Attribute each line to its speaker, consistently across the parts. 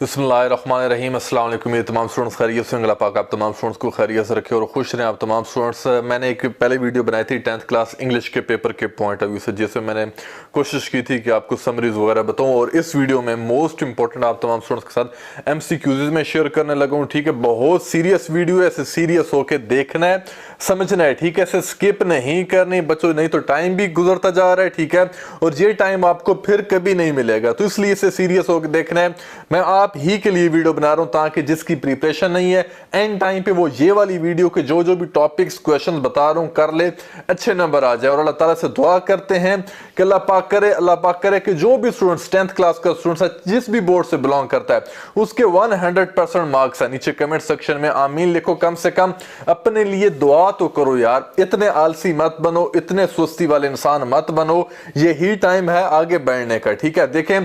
Speaker 1: बिस्मिल्लाहिर्रहमानिर्रहीम। अस्सलाम वालेकुम। ये तमाम स्टूडेंट्स खैरियत से? अल्लाह पाक आप तमाम स्टूडेंट्स को खैरियत से रखे और खुश रहें आप तमाम स्टूडेंट्स। मैंने एक पहले वीडियो बनाई थी 10th क्लास इंग्लिश के पेपर के पॉइंट ऑफ व्यू से, जिसमें मैंने कोशिश की थी कि आपको समरीज वगैरह बताऊं, और इस वीडियो में मोस्ट इंपॉर्टेंट आप तमाम स्टूडेंट्स के साथ MCQs में शेयर करने लगा हूं। ठीक है, बहुत सीरियस वीडियो है, ऐसे सीरियस होकर देखना है, समझना है। ठीक है, ऐसे स्किप नहीं करनी बच्चों, नहीं तो टाइम भी गुजरता जा रहा है। ठीक है, और ये टाइम आपको फिर कभी नहीं मिलेगा, तो इसलिए इसे सीरियस होकर देखना है। मैं आप ही के लिए वीडियो बना रहा हूं ताकि जिसकी प्रिपरेशन नहीं है एंड टाइम पे वो ये वाली वीडियो के जो जो भी टॉपिक्स क्वेश्चन बता रहा हूं कर ले, अच्छे नंबर आ जाए। और अल्लाह ताला से दुआ करते हैं कि अल्लाह पाक करे कि जो भी स्टूडेंट्स 10th क्लास का स्टूडेंट्स है, जिस भी बोर्ड से बिलोंग करता है, उसके 100% मार्क्स है। नीचे कमेंट सेक्शन में आमीन लिखो। कम से कम अपने लिए दुआ तो करो यार, इतने आलसी मत बनो, इतने सुस्ती वाले इंसान मत बनो। यही टाइम है आगे बढ़ने का। ठीक है, देखें,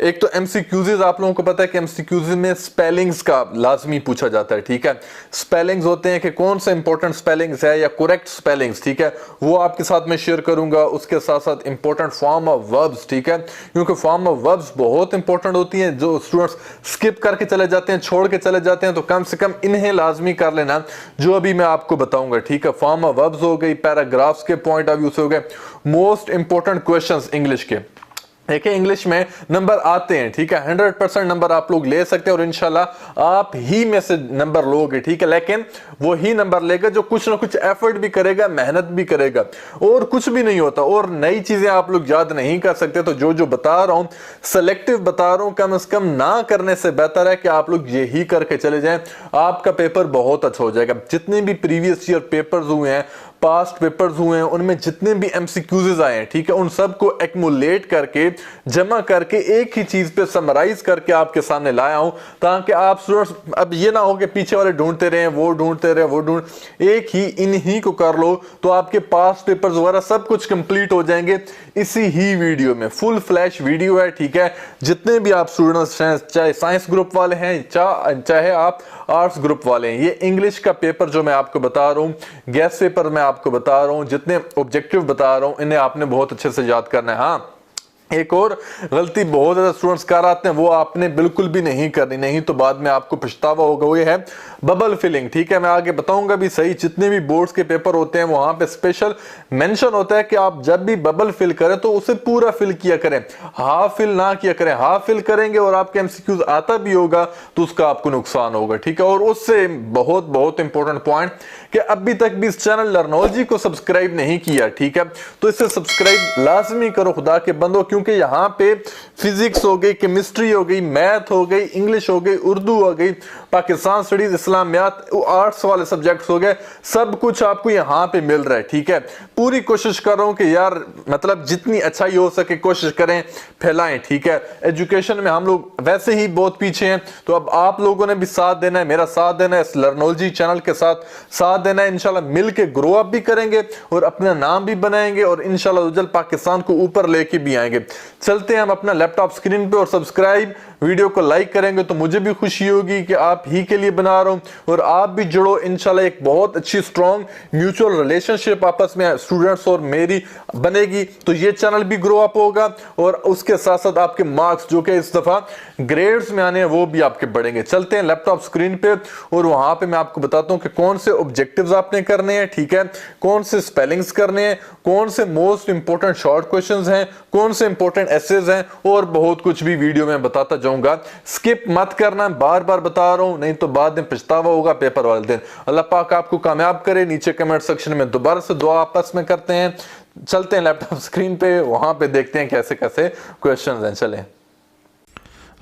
Speaker 1: एक तो MCQs आप लोगों को पता है कि MCQs में स्पेलिंग्स का लाजमी पूछा जाता है। ठीक है, स्पेलिंग्स होते हैं कि कौन सा इंपॉर्टेंट स्पेलिंग्स है या करेक्ट स्पेलिंग्स। ठीक है, वो आपके साथ में शेयर करूंगा। उसके साथ साथ इंपॉर्टेंट फॉर्म ऑफ वर्ब्स। ठीक है, क्योंकि फॉर्म ऑफ वर्ब्स बहुत इंपॉर्टेंट होती हैं, जो स्टूडेंट्स स्किप करके चले जाते हैं, छोड़ के चले जाते हैं, तो कम से कम इन्हें लाजमी कर लेना जो अभी मैं आपको बताऊंगा। ठीक है, फॉर्म ऑफ वर्ब्स हो गई, पैराग्राफ्स के पॉइंट ऑफ व्यू से हो गए, मोस्ट इंपॉर्टेंट क्वेश्चंस इंग्लिश के। देखिए, इंग्लिश में नंबर आते हैं। ठीक है, 100% नंबर आप लोग ले सकते हैं और इंशाल्लाह आप ही में से नंबर लोगे। ठीक है, लेकिन वो ही नंबर लेगा जो कुछ ना कुछ एफर्ट भी करेगा, मेहनत भी करेगा, और कुछ भी नहीं होता। और नई चीजें आप लोग याद नहीं कर सकते, तो जो जो बता रहा हूं सेलेक्टिव बता रहा हूं, कम से कम ना करने से बेहतर है कि आप लोग यही करके चले जाएं। आपका पेपर बहुत अच्छा हो जाएगा। जितने भी प्रीवियस ईयर पेपर्स हुए हैं, पास्ट पेपर्स हुए हैं, उनमें जितने भी MCQs आए हैं, ठीक है, उन सबको एक्मुलेट करके जमा करके एक ही चीज पे समराइज करके आपके सामने लाया हूं, ताकि आप स्टूडेंट्स अब ये ना हो कि पीछे वाले ढूंढते रहे, वो ढूंढते रहे, वो ढूंढ, एक ही इन्हीं को कर लो तो आपके पास्ट पेपर्स वगैरह सब कुछ कंप्लीट हो जाएंगे इसी ही वीडियो में। फुल फ्लैश वीडियो है। ठीक है, जितने भी आप स्टूडेंट्स हैं, चाहे साइंस ग्रुप वाले हैं, चाहे आप आर्ट्स ग्रुप वाले हैं, ये इंग्लिश का पेपर जो मैं आपको बता रहा हूं, गैस पेपर मैं आपको बता रहा हूं, जितने ऑब्जेक्टिव बता रहा हूं, इन्हें आपने बहुत अच्छे से याद करना है। हाँ, एक और गलती बहुत ज्यादा स्टूडेंट्स कर आते हैं, वो आपने बिल्कुल भी नहीं करनी, नहीं तो बाद में आपको पछतावा होगा। वो ये है बबल फिलिंग। ठीक है, मैं आगे बताऊंगा भी सही। जितने भी बोर्ड्स के पेपर होते हैं वहां पे स्पेशल मेंशन होता है कि आप जब भी बबल फिल करें तो उसे पूरा फिल किया करें, हाफ फिल ना किया करें। हाफ फिल करेंगे और आपके MCQs आता भी होगा तो उसका आपको नुकसान होगा। ठीक है, और उससे बहुत बहुत इंपॉर्टेंट पॉइंट कि अभी तक भी इस चैनल लर्नोलॉजी को सब्सक्राइब नहीं किया, ठीक है, तो इसे सब्सक्राइब लाजमी करो खुदा के बंदो, क्योंकि यहां पे फिजिक्स हो गई, केमिस्ट्री हो गई, मैथ हो गई, इंग्लिश हो गई, उर्दू हो गई, पाकिस्तान स्टडीज, इस्लामियात, आर्ट्स वाले सब्जेक्ट्स हो गए, सब कुछ आपको यहां पे मिल रहा है। ठीक है, पूरी कोशिश कर रहा हूं कि यार मतलब जितनी अच्छाई हो सके कोशिश करें, फैलाएं। ठीक है, एजुकेशन में हम लोग वैसे ही बहुत पीछे हैं, तो अब आप लोगों ने भी साथ देना है, मेरा साथ देना है, इस लर्नोलॉजी चैनल के साथ देना है। इंशाल्लाह मिलके ग्रो अप भी करेंगे और अपना नाम भी बनाएंगे और इंशाल्लाह जल्द पाकिस्तान को ऊपर लेके भी आएंगे। चलते हैं हम अपना लैपटॉप स्क्रीन पे, और सब्सक्राइब वीडियो को लाइक करेंगे तो मुझे भी खुशी होगी कि आप ही के लिए बना रहा हूं, और आप भी जुड़ो। इंशाल्लाह एक बहुत अच्छी स्ट्रॉन्ग म्यूचुअल रिलेशनशिप आपस में स्टूडेंट्स और मेरी बनेगी, तो ये चैनल भी ग्रो अप होगा, और उसके साथ साथ आपके मार्क्स जो कि इस दफा ग्रेड्स में आने हैं वो भी आपके बढ़ेंगे। चलते हैं लैपटॉप स्क्रीन पे, और वहां पे मैं आपको बताता हूं कि कौन से ऑब्जेक्टिव्स आपने करने हैं। ठीक है, कौन से स्पेलिंग्स करने हैं, कौन से मोस्ट इंपोर्टेंट शॉर्ट क्वेश्चंस हैं, कौन से इंपोर्टेंट एसेज हैं, और बहुत कुछ भी वीडियो में बताता जाऊंगा। स्किप मत करना, बार बार बता रहा हूं, नहीं तो बाद में पछतावा होगा पेपर वाले दिन। अल्लाह पाक आपको कामयाब करे। नीचे कमेंट सेक्शन में दोबारा से दुआ आपस में करते हैं। चलते हैं लैपटॉप स्क्रीन पे, वहां पे देखते हैं कैसे कैसे क्वेश्चंस हैं। चलें।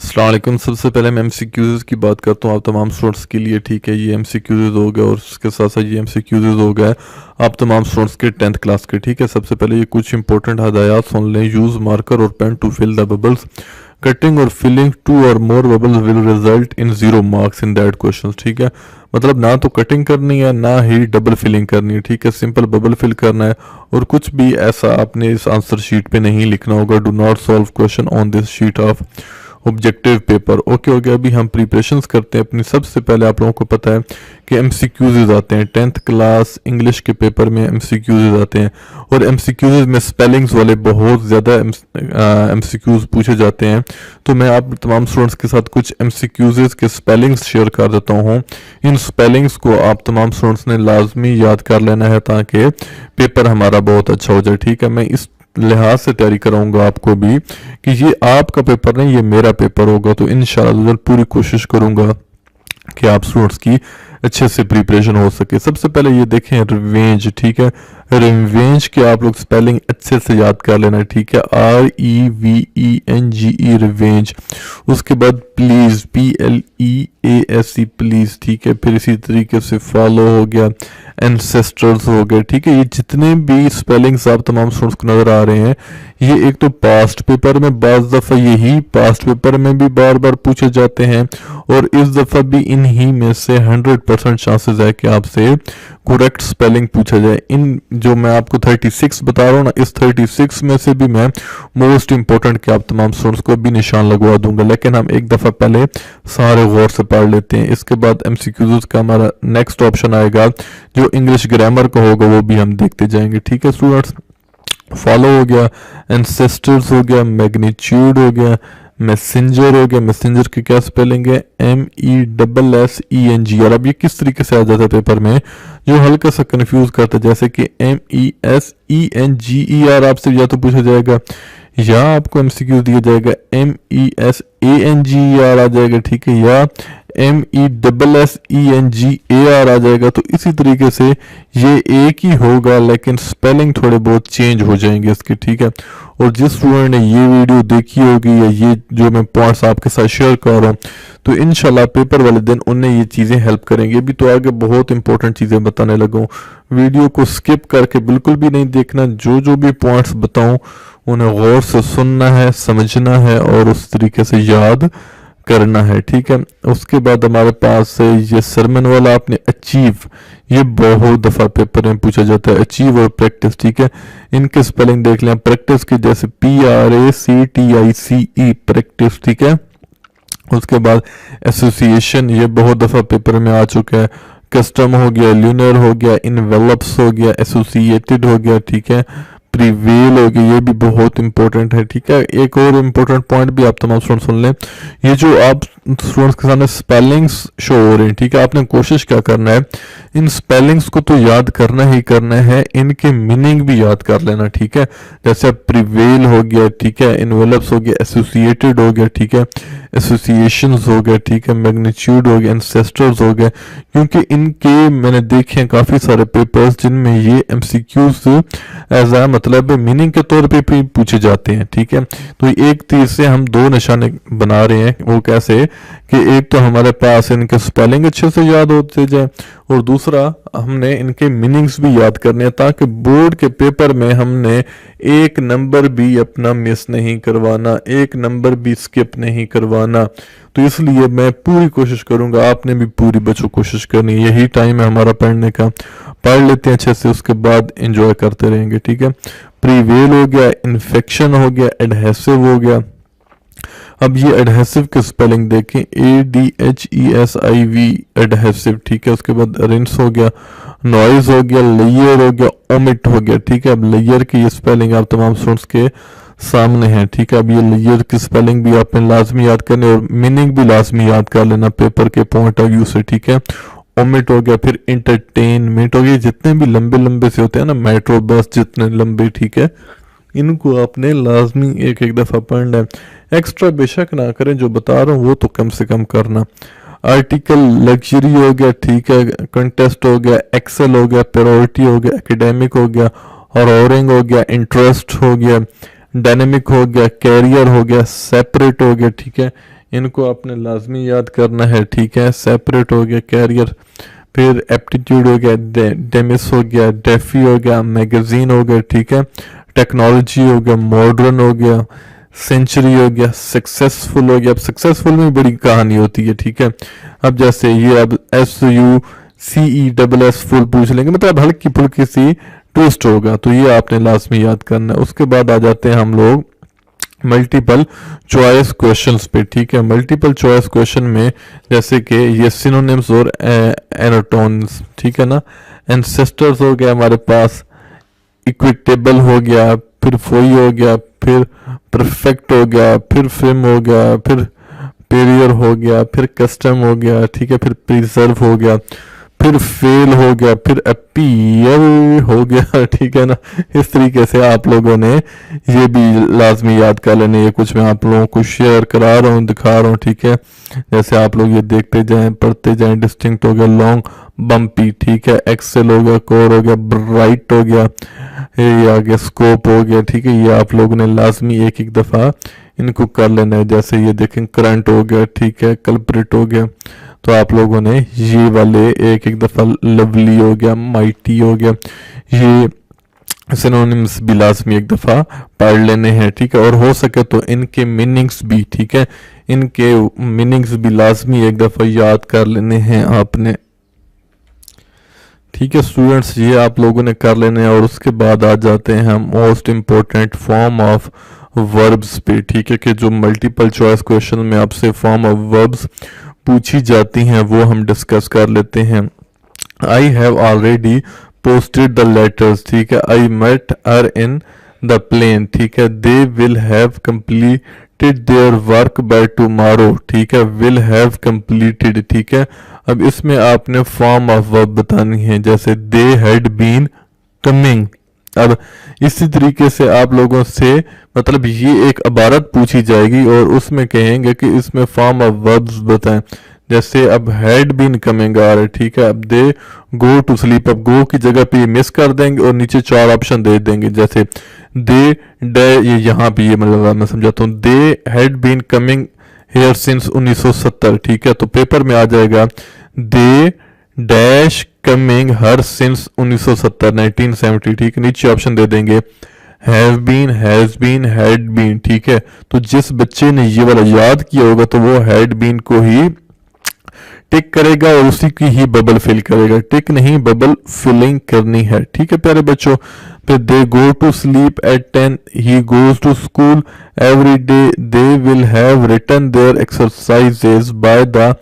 Speaker 2: अस्सलाम वालेकुम। सबसे पहले मैं MCQs की बात करता हूँ आप तमाम स्टूडेंट्स के लिए। ठीक है, ये MCQs हो गया और उसके साथ साथ ये MCQs हो गया आप तमाम स्टूडेंट्स के 10th क्लास के। ठीक है, सबसे पहले ये कुछ इंपॉर्टेंट हदायत सुन लें। यूज़ मार्कर और pen to fill the bubbles. Cutting और फिलिंग 2 और more bubbles will result in 0 marks in that question. ठीक है, मतलब ना तो कटिंग करनी है ना ही डबल फिलिंग करनी है। ठीक है, सिंपल बबल फिल करना है, और कुछ भी ऐसा आपने इस आंसर शीट पे नहीं लिखना होगा। Do not solve question on this sheet of objective paper. Okay हो गया। अभी हम प्रिपरेशंस करते हैं अपनी। सबसे पहले आप लोगों को पता है कि एमसीक्यूज आते हैं 10th क्लास इंग्लिश के पेपर में, एमसीक्यूज आते हैं और एमसीक्यूज में स्पेलिंग्स वाले बहुत ज़्यादा एमसीक्यूज पूछे जाते हैं। तो मैं आप तमाम स्टूडेंट्स के साथ कुछ एमसीक्यूज के स्पेलिंग्स शेयर कर देता हूँ। इन स्पेलिंग्स को आप तमाम स्टूडेंट्स ने लाजमी याद कर लेना है ताकि पेपर हमारा बहुत अच्छा हो जाए। ठीक है, मैं इस लिहाज से तैयारी कराऊंगा आपको भी कि ये आपका पेपर नहीं, ये मेरा पेपर होगा। तो इंशाल्लाह पूरी कोशिश करूंगा कि आप स्टूडेंट्स की अच्छे से प्रिपरेशन हो सके। सबसे पहले ये देखें रिवेंज। ठीक है, रिवेंज के आप लोग स्पेलिंग अच्छे से याद कर लेना। ठीक है, REVENGE रिवेंज। उसके बाद प्लीज, PLEASE प्लीज। ठीक है, फिर इसी तरीके से फॉलो हो गया, एंसेस्टर्स हो गए। ठीक है, ये जितने भी स्पेलिंग्स आप तमाम स्टूडेंट्स को नजर आ रहे हैं, ये एक तो पास्ट पेपर में बाज़ दफ़ा यही पास्ट पेपर में भी बार बार पूछे जाते हैं और इस दफ़ा भी इन्हीं में से 100% चांसेस है कि आपसे करेक्ट स्पेलिंग पूछा जाए। इन जो मैं आपको 36 बता रहा हूँ ना, इस 36 में से भी मैं मोस्ट इंपॉर्टेंट के आप तमाम स्टूडेंट्स को भी निशान लगवा दूंगा। लेकिन हम एक दफ़ा पहले सारे गौर से पढ़ लेते हैं। इसके बाद एमसीक्यूज का हमारा नेक्स्ट ऑप्शन आएगा जो इंग्लिश ग्रामर का होगा, वो भी हम देखते जाएंगे। ठीक है स्टूडेंट्स, फॉलो हो गया, एंसेस्टर्स हो गया, मैग्नीट्यूड हो गया, मैसेंजर हो गया। मैसेंजर की क्या स्पेलिंग है? MESSENG। और अब ये किस तरीके से आ जाता है पेपर में जो हल्का सा कंफ्यूज करता है, जैसे कि MESENGER आपसे या तो पूछा जाएगा या आपको एमसीक्यू दिया जाएगा MESANGER आ जाएगा। ठीक है, या MESSENGAR आ जाएगा। तो इसी तरीके से ये एक ही होगा लेकिन स्पेलिंग थोड़े बहुत चेंज हो जाएंगे इसके। ठीक है, और जिस स्टूडेंट ने ये वीडियो देखी होगी या ये जो मैं पॉइंट्स आपके साथ शेयर कर रहा हूँ, तो इंशाल्लाह पेपर वाले दिन उन्हें ये चीज़ें हेल्प करेंगे। अभी तो आगे बहुत इंपॉर्टेंट चीज़ें बताने लगा। वीडियो को स्किप करके बिल्कुल भी नहीं देखना। जो जो भी पॉइंट्स बताऊँ उन्हें गौर से सुनना है, समझना है और उस तरीके से याद करना है। ठीक है, उसके बाद हमारे पास ये सरमन वाला आपने अचीव, ये बहुत दफ़ा पेपर में पूछा जाता है, अचीव और प्रैक्टिस। ठीक है, इनके स्पेलिंग देख लें। प्रैक्टिस की जैसे PRACTICE प्रैक्टिस। ठीक है, उसके बाद एसोसिएशन, ये बहुत दफ़ा पेपर में आ चुका है। कस्टम हो गया, ल्यूनर हो गया, इनवेलप्स हो गया, एसोसिएटेड हो गया। ठीक है, प्रीवेल हो गया, ये भी बहुत इंपॉर्टेंट है। ठीक है, एक और इम्पोर्टेंट पॉइंट भी आप तमाम स्टूडेंट सुन लें। ये जो आप स्टूडेंट्स के सामने स्पेलिंग्स शो हो रहे हैं, ठीक है, आपने कोशिश क्या करना है, इन स्पेलिंग्स को तो याद करना ही करना है, इनके मीनिंग भी याद कर लेना। ठीक है, जैसे प्रीवेल हो गया, ठीक है, इनवेलप्स हो गया, एसोसिएटेड हो गया, ठीक है, एसोसिएशंस हो गया, ठीक है, मैग्नीट्यूड हो गया, एंसेस्टर्स हो गए। क्योंकि इनके मैंने देखे हैं काफ़ी सारे पेपर्स जिनमें ये एमसीक्यूज एज आ मतलब मीनिंग के तौर पे भी पूछे जाते हैं। ठीक है, तो एक तीर से हम दो निशाने बना रहे हैं। वो कैसे कि एक तो हमारे पास इनके स्पेलिंग अच्छे से याद होते जाए और दूसरा हमने इनके मीनिंग्स भी याद करने हैं ताकि बोर्ड के पेपर में हमने एक नंबर भी अपना मिस नहीं करवाना, एक नंबर भी स्किप नहीं करवाना। तो इसलिए मैं पूरी कोशिश करूंगा, आपने भी पूरी बच्चों कोशिश करनी है। यही टाइम है हमारा पढ़ने का, पढ़ लेते हैं अच्छे से, उसके बाद एंजॉय करते रहेंगे। ठीक है, प्रीवेल हो गया, इन्फेक्शन हो गया, एडहेसिव हो गया। अब ये एडहेसिव की स्पेलिंग देखें, ADHESIV एडहेसिव। ठीक है, उसके बाद रिंस हो गया, नॉइज हो गया, लेयर हो गया, ओमिट हो गया। ठीक है, अब लेयर की ये स्पेलिंग आप तमाम स्टूडेंट्स के सामने है। ठीक है, अब ये लेयर की स्पेलिंग भी आपने लाजमी याद करनी और मीनिंग भी लाजमी याद कर लेना पेपर के पॉइंट ऑफ व्यू से। ठीक है, ओमिट हो गया, फिर इंटरटेनमेंट हो गया। जितने भी लंबे लंबे से होते हैं ना, मेट्रो बस जितने लंबे, ठीक है, इनको आपने लाजमी एक एक दफ़ा पढ़ना है। एक्स्ट्रा बेशक ना करें, जो बता रहा हूँ वो तो कम से कम करना। आर्टिकल लग्जरी हो गया, ठीक है, कंटेस्ट हो गया, एक्सेल हो गया, प्रायोरिटी हो गया, एकेडमिक हो गया, हॉरिंग हो गया, इंटरेस्ट हो गया, डायनेमिक हो गया, कैरियर हो गया, सेपरेट हो गया। ठीक है, इनको आपने लाजमी याद करना है। ठीक है, सेपरेट हो गया, कैरियर, फिर एप्टीट्यूड हो गया, डेमिस हो गया, डेफी हो गया, मैगजीन हो गया। ठीक है, टेक्नोलॉजी हो गया, मॉडर्न हो गया, सेंचुरी हो गया, सक्सेसफुल हो गया। अब सक्सेसफुल में बड़ी कहानी होती है। ठीक है, अब जैसे ये अब SUCESS फुल पूछ लेंगे, मतलब हल्की फुल्की सी ट्विस्ट होगा, तो ये आपने लास्ट में याद करना है। उसके बाद आ जाते हैं हम लोग मल्टीपल चॉइस क्वेश्चंस पे, ठीक है। मल्टीपल चॉइस क्वेश्चन में जैसे कि ये सिनोनिम्स और एनाटोन्स, ठीक है ना। एंसेस्टर्स हो गया हमारे पास, इक्विटेबल हो गया, फिर फोई हो गया, फिर परफेक्ट हो गया, फिर फ्रेम हो गया, फिर पेरियर हो गया, फिर कस्टम हो गया, ठीक है, फिर प्रिजर्व हो गया, फिर फेल हो गया, फिर अपीयर हो गया, ठीक है ना। इस तरीके से आप लोगों ने ये भी लाजमी याद कर लेने। ये कुछ मैं आप लोगों को शेयर करा रहा हूँ, दिखा रहा हूँ, ठीक है। जैसे आप लोग ये देखते जाएं, पढ़ते जाएं। डिस्टिंक्ट हो गया, लॉन्ग, बम्पी, ठीक है। एक्सेल हो गया, कोर हो गया, ब्राइट हो गया, ये आ गया, स्कोप हो गया, ठीक है। ये आप लोगों ने लाजमी एक एक दफ़ा इनको कर लेना है। जैसे ये देखें, करंट हो गया, ठीक है, कल्प्रिट हो गया, तो आप लोगों ने ये वाले एक एक दफ़ा, लवली हो गया, माइटी हो गया, ये सिनोनिम्स भी लाजमी एक दफ़ा पढ़ लेने हैं, ठीक है। और हो सके तो इनके मीनिंग्स भी, ठीक है, इनके मीनिंग्स भी लाजमी एक दफ़ा याद कर लेने हैं आपने, ठीक है स्टूडेंट्स। ये आप लोगों ने कर लेने हैं। और उसके बाद आ जाते हैं हम most important form of verbs पे, ठीक है, कि जो मल्टीपल चॉइस क्वेश्चन में आपसे फॉर्म ऑफ वर्ब्स पूछी जाती हैं वो हम डिस्कस कर लेते हैं। I have already posted the letters, ठीक है। I met her in the plane, ठीक है। They will have completed their work by tomorrow, ठीक है। विल हैव कंप्लीटेड, ठीक है। अब इसमें आपने फॉर्म ऑफ वर्ब बतानी है, जैसे दे हैड बीन कमिंग। अब इसी तरीके से आप लोगों से मतलब ये एक इबारत पूछी जाएगी और उसमें कहेंगे कि इसमें फॉर्म ऑफ वर्ब्स बताएं। जैसे अब हैड बीन कमिंग आ रहा है, ठीक है। अब दे गो टू स्लीप, अब गो की जगह पे ये मिस कर देंगे और नीचे 4 ऑप्शन दे देंगे। जैसे दे डे, ये यहाँ पे ये मतलब मैं समझाता हूँ, they had been coming here since 1970, ठीक है। तो पेपर में आ जाएगा they dash coming here since 1970, 1970, ठीक है। नीचे ऑप्शन दे देंगे have been, has been, had been, ठीक है। तो जिस बच्चे ने ये वाला याद किया होगा तो वो हैड बीन को ही टिक करेगा और उसी की ही बबल फिल करेगा। टिक नहीं, बबल फिलिंग करनी है, ठीक है प्यारे बच्चों। फिर they go to sleep at 10, he goes to school every day, they will have written their exercises by the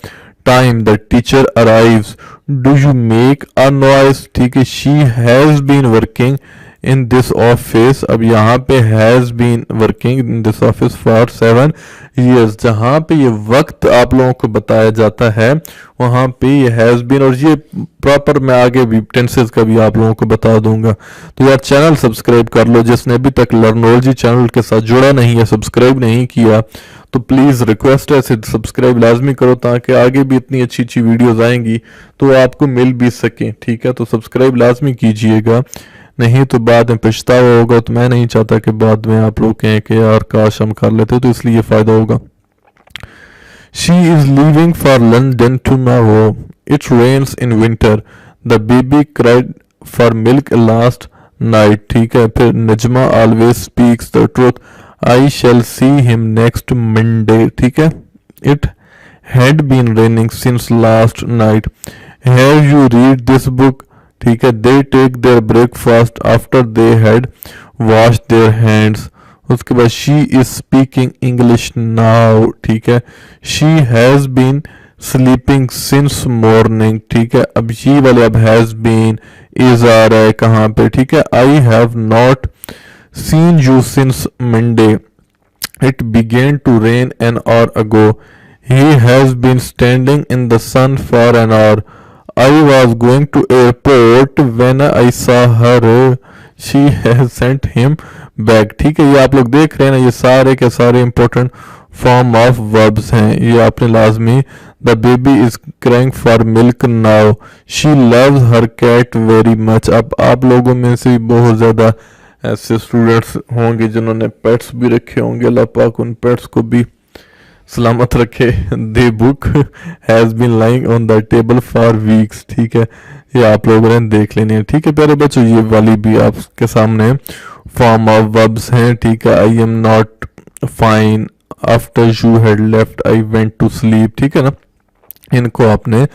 Speaker 2: time the teacher arrives, do you make a noise, ठीक है। She has been working in this office, अब यहाँ पे has been working in this office for 7 years, जहाँ पे ये वक्त आप लोगों को बताया जाता है वहाँ पे ये हैज बीन, और ये प्रॉपर मैं आगे भी टेंसेस का भी आप लोगों को बता दूंगा। तो यार चैनल सब्सक्राइब कर लो, जिसने अभी तक लर्नोलॉजी चैनल के साथ जुड़ा नहीं है, सब्सक्राइब नहीं किया, तो प्लीज़ रिक्वेस्ट है सब्सक्राइब लाजमी करो, ताकि आगे भी इतनी अच्छी अच्छी वीडियोज़ आएंगी तो आपको मिल भी सकें, ठीक है। तो सब्सक्राइब लाजमी कीजिएगा, नहीं तो बाद में पछतावा होगा। तो मैं नहीं चाहता कि बाद में आप लोग कहें कि यार काश हम कर लेते, तो इसलिए फ़ायदा होगा। She is leaving for London tomorrow, it rains in winter, the baby cried for milk last night, ठीक है। फिर Najma always speaks the truth, I shall see him next Monday, ठीक है। It had been raining since last night, have you read this book, ठीक है। They take their breakfast after they had wash their hands. उसके बाद she is speaking English now, ठीक है। She has been sleeping since morning, ठीक है। अब ये वाले अब हैज बीन इज आ रहा है कहाँ पे, ठीक है। I have not seen you since Monday, it began to rain an hour ago, he has been standing in the sun for an hour, I was going to airport when I saw her, she has sent him back, ठीक है। ये आप लोग देख रहे हैं ना, ये सारे के सारे इंपॉर्टेंट फॉर्म ऑफ वर्ब्स हैं। ये आपने लाजमी, the baby is crying for milk now, she loves her cat very much. अब आप लोगों में से बहुत ज़्यादा ऐसे स्टूडेंट्स होंगे जिन्होंने पेट्स भी रखे होंगे, अल्लाह पाक उन पेट्स को भी सलामत रखे। The book has been lying on the table for weeks, ठीक है। ये आप लोगों ने देख लेनी है, ठीक है प्यारे बच्चों। ये वाली भी आपके सामने फॉर्म ऑफ वर्ब्स हैं, ठीक है। I am not fine, after you had left I went to sleep, ठीक है ना। इनको आपने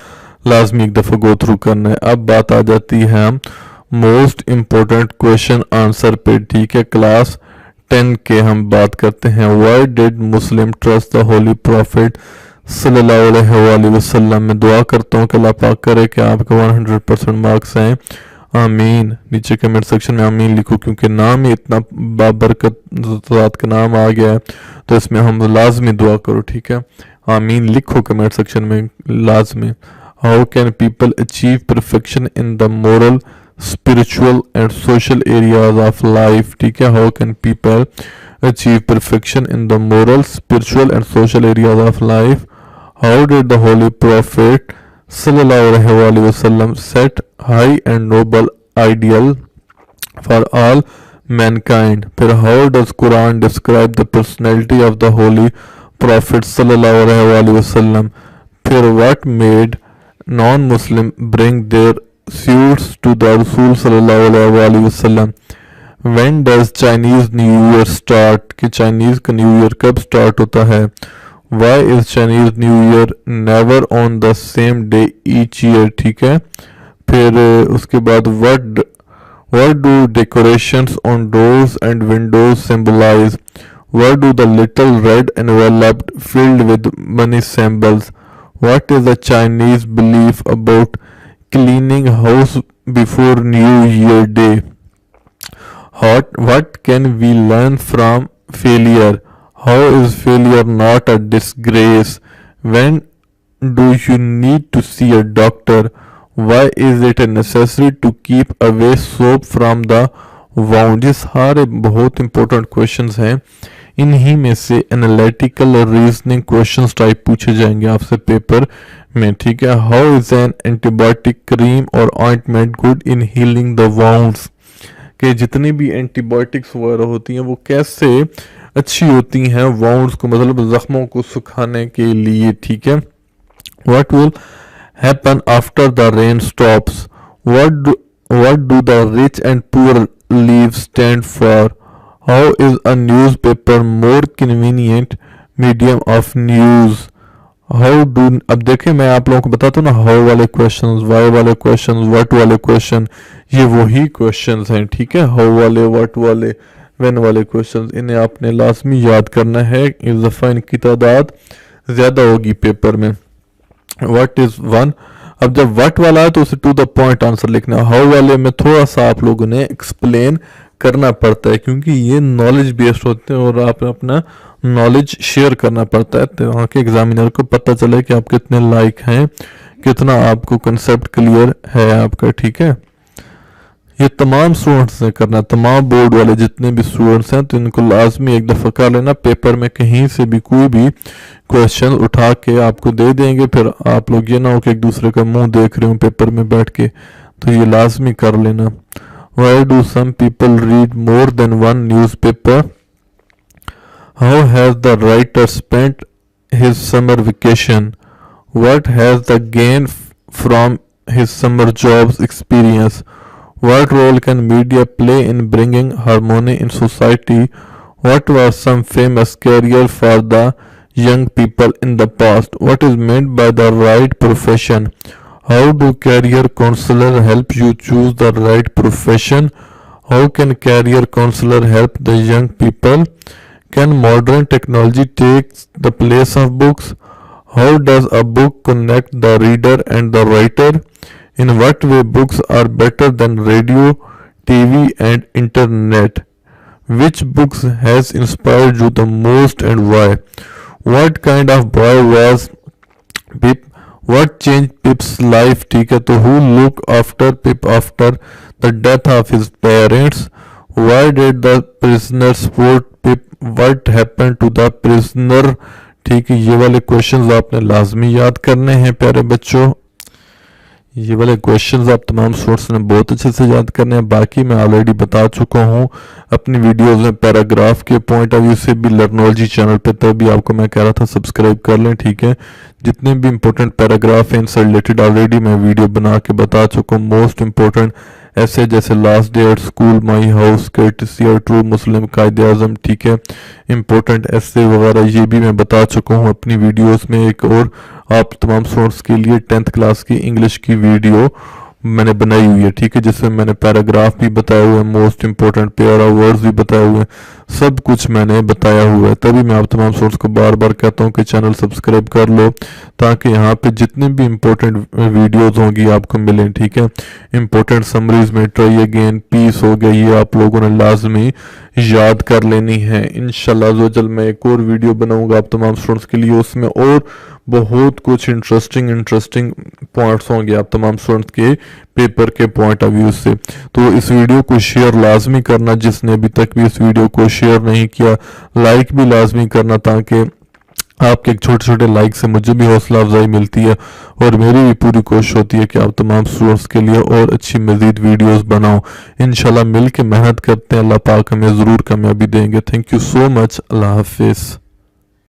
Speaker 2: लाजमी एक दफ़ा गो थ्रू करना है। अब बात आ जाती है हम मोस्ट इम्पोर्टेंट क्वेश्चन आंसर पे, ठीक है। क्लास 10 के हम बात करते हैं। Why did Muslim trust the holy prophet सल्लल्लाहु अलैहि वसल्लम। मैं दुआ करता हूँ कि अल्लाह पाक करे कि आपके 100% मार्क्स आएँ। आमीन। नीचे कमेंट सेक्शन में आमीन लिखो, क्योंकि नाम ही इतना बाबरकत ज़ात का नाम आ गया है, तो इसमें हम लाजमी दुआ करो, ठीक है। आमीन लिखो कमेंट सेक्शन में लाजमी। How can people achieve perfection in the moral spiritual and social areas of life, ठीक है। How can people achieve perfection in the moral spiritual and social areas of life. How did the holy prophet sallallahu alaihi wasallam set high and noble ideal for all mankind। फिर how does Quran describe the personality of the holy prophet sallallahu alaihi wasallam। फिर what made non-Muslim bring their suits to the Rasul sallallahu alaihi wasallam। when does Chinese New Year start, कि Chinese का New Year कब start होता है। Why is Chinese New Year never on the same day each year, ठीक है। फिर उसके बाद what do decorations on doors and windows symbolize। What do the little red envelope filled with money symbols। What is the Chinese belief about cleaning house before New Year Day। What can we learn from failure। How is failure not a disgrace। When do you need to see a doctor। Why is it necessary to keep away soap from the wound। ये सारे बहुत important questions हैं। इन्हीं में से analytical reasoning questions type पूछे जाएंगे आपसे पेपर में, ठीक है। How is an antibiotic cream और ointment good in healing the wounds, कि जितनी भी एंटीबायोटिक्स वगैरह होती हैं वो कैसे अच्छी होती हैं वाउंड्स को, मतलब जख्मों को सुखाने के लिए, ठीक है। What will happen after the rain stops। What do the rich and poor leaves stand for। How is a newspaper more convenient medium of news। अब देखें मैं आप लोगों को बताता हूँ ना, हाउ वाले क्वेश्चंस, वाई वाले क्वेश्चंस, व्हाट वाले क्वेश्चन, ये वही क्वेश्चंस हैं, ठीक है। हाउ वाले, व्हाट वाले, व्हेन वाले क्वेश्चंस, इन्हें आपने लाजमी याद करना है। इस दफ़ा इनकी तादाद ज़्यादा होगी पेपर में। What is one. अब जब व्हाट वाला है तो उसे टू द पॉइंट आंसर लिखना। हाउ वाले में थोड़ा सा आप लोगों ने एक्सप्लेन करना पड़ता है, क्योंकि ये नॉलेज बेस्ड होते हैं और आप अपना नॉलेज शेयर करना पड़ता है, तो वहाँ के एग्जामिनर को पता चले कि आप कितने लायक हैं, कितना आपको कंसेप्ट क्लियर है आपका, ठीक है। ये तमाम स्टूडेंट्स ने करना, तमाम बोर्ड वाले जितने भी स्टूडेंट्स हैं, तो इनको लाजमी एक दफ़ा कर लेना। पेपर में कहीं से भी कोई भी क्वेश्चन उठा के आपको दे देंगे, फिर आप लोग ये ना हो कि एक दूसरे का मुंह देख रहे हो पेपर में बैठ के, तो ये लाजमी कर लेना। Why do some people read more than one newspaper। How has the writer spent his summer vacation। What has the gain from his summer jobs experience। What role can media play in bringing harmony in society। What was some famous career for the young people in the past। What is meant by the right profession। How do career counselor help you choose the right profession। How can career counselor help the young people। Can modern technology take the place of books। How does a book connect the reader and the writer। In what way books are better than radio, TV and internet। Which books has inspired you the most and why। What kind of boy was Pip। What changed Pip's life, ठीक है। तो who looked after Pip after the death of his parents। Why did the prisoner support Pip। What happened to the prisoner, ठीक है। ये वाले questions आपने लाजमी याद करने हैं प्यारे बच्चों। ये वाले क्वेश्चंस आप तमाम स्टूडेंट्स ने बहुत अच्छे से याद करने हैं। बाकी मैं ऑलरेडी बता चुका हूँ अपनी वीडियोस में पैराग्राफ के पॉइंट ऑफ व्यू से भी लर्नोलॉजी चैनल पे, तभी आपको मैं कह रहा था सब्सक्राइब कर लें, ठीक है। जितने भी इंपॉर्टेंट पैराग्राफ हैं इनसे रिलेटेड ऑलरेडी मैं वीडियो बना के बता चुका हूँ। मोस्ट इंपॉर्टेंट ऐसे जैसे last day at school, my house, courtesy और ट्रू मुस्लिम, कायदे आज़म, ठीक है। इंपॉर्टेंट ऐसे वगैरह ये भी मैं बता चुका हूँ अपनी वीडियोस में। एक और आप तमाम स्टूडेंट्स के लिए 10th क्लास की इंग्लिश की वीडियो मैंने बनाई हुई है, ठीक है, जिसमें मैंने पैराग्राफ भी बताया हुआ है, most important pair of words भी बताए हुए हैं, सब कुछ मैंने बताया हुआ है। तभी मैं आप तमाम स्टूडेंट्स को बार बार कहता हूँ कि चैनल सब्सक्राइब कर लो, ताकि यहाँ पे जितने भी इंपॉर्टेंट वीडियोस होंगी आपको मिलें, ठीक है। इंपॉर्टेंट समरीज में ट्राई अगेन, पीस हो गया, ये आप लोगों ने लाजमी याद कर लेनी है। इंशाल्लाह जो जल्द मैं एक और वीडियो बनाऊंगा आप तमाम स्टूडेंट्स के लिए, उसमें और बहुत कुछ इंटरेस्टिंग पॉइंट्स होंगे आप तमाम स्टूडेंट्स के पेपर के पॉइंट ऑफ व्यू से। तो इस वीडियो को शेयर लाजमी करना, जिसने अभी तक भी इस वीडियो को शेयर नहीं किया, लाइक भी लाजमी करना, ताकि आपके एक छोटे छोटे लाइक से मुझे भी हौसला अफजाई मिलती है और मेरी भी पूरी कोशिश होती है कि आप तमाम स्टूडेंट्स के लिए और अच्छी मजीद वीडियोस बनाओ। इंशाल्लाह मिल के मेहनत करते हैं, अल्लाह पाक हमें ज़रूर कामयाबी देंगे। Thank you so much. अल्लाह हाफिज़।